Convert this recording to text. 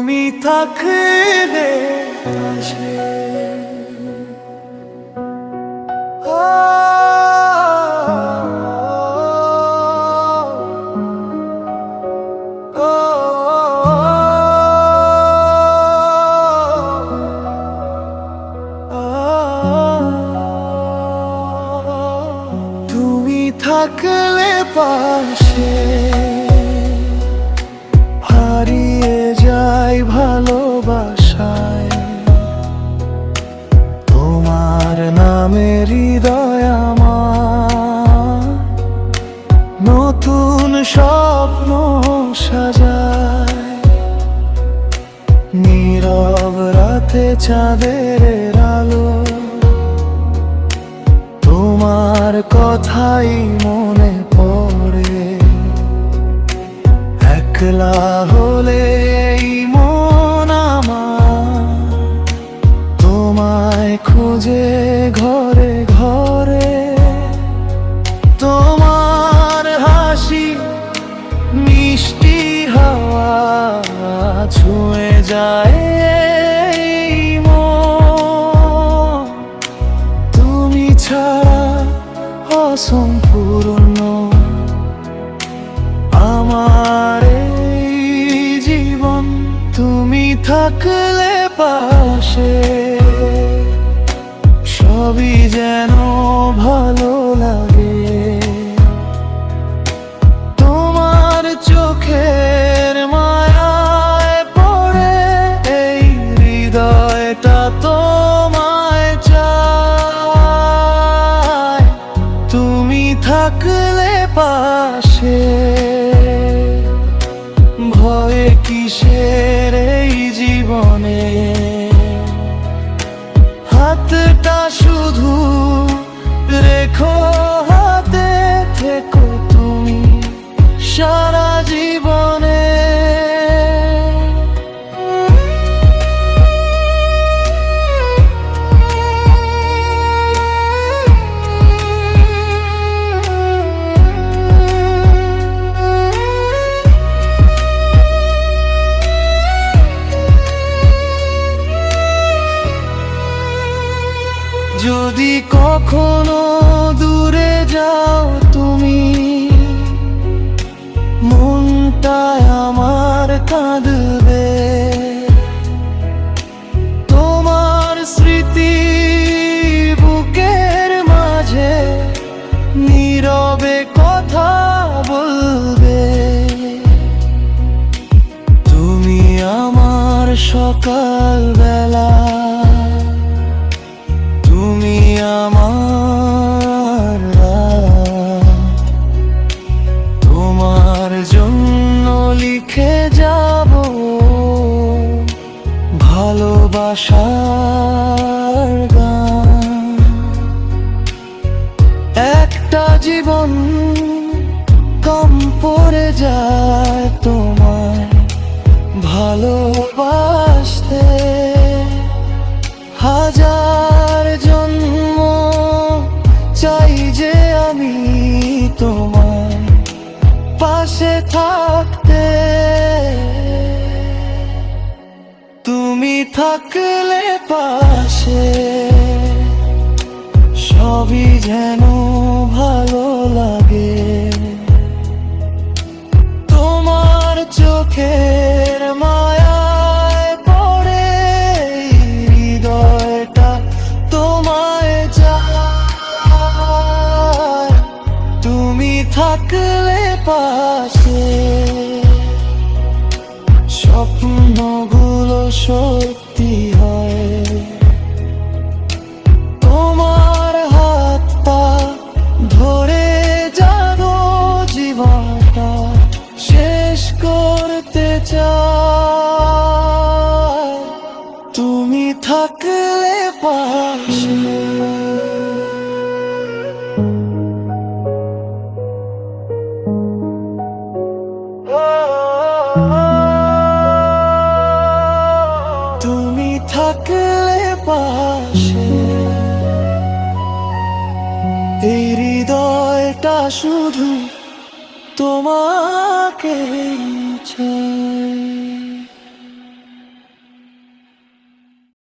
তুমি থাকলে পাশে তুমি থাকলে পাশে হারিয়ে যাই ভালোবাসায় তোমার নামে হৃদয় আমার নতুন স্বপ্ন সাজায় নীরব রাতে চাঁদের আলো তোমার কথাই মনে পড়ে একলা হলে এই মন আমার তোমায় খুঁজে ঘরে ঘরে তোমার হাসি মিষ্টি হাওয়া ছুঁয়ে যায় এই মন তুমি ছাড়া অসম্পূর্ণ আমার এই জীবন তুমি থাকলে পাশে সবই যেন ভালো লাগে তোমার চোখের মায়ায় পড়ে এই হৃদয়টা তোমায় চায় তুমি থাকলে পাশে ভয়ে কিসের এই জীবনে হাতটা শুধু রেখো হাতে থেকো তুমি সারা জীবনে যদি কখনো দূরে যাও তুমি মনটায় আমার কাঁদবে তোমার স্মৃতি বুকের মাঝে নীরবে কথা বলবে তুমি আমার সকাল বেলা তুমি আমার তোমার জন্য লিখে যাব ভালোবাসার গান একটা জীবন কম পড়ে যায় তোমায় ভালোবাসতে হাজার জন্ম চাই যে আমি তোমার পাশে থাকতে তুমি থাকলে পাশে সবই যেন ভালো লাগে তোমার চোখের মায়ায় পড়ে হৃদয়টা তোমায় চায় তুমি থাকলে পাশে স্বপ্নগুলো সত্যি হয় তোমার হাত পা ধরে যাবো জীবনটা শেষ করতে চাই তুমি থাকলে পাশে তুমি থাকলে পাশে এই হৃদয়টা শুধু তোমাকে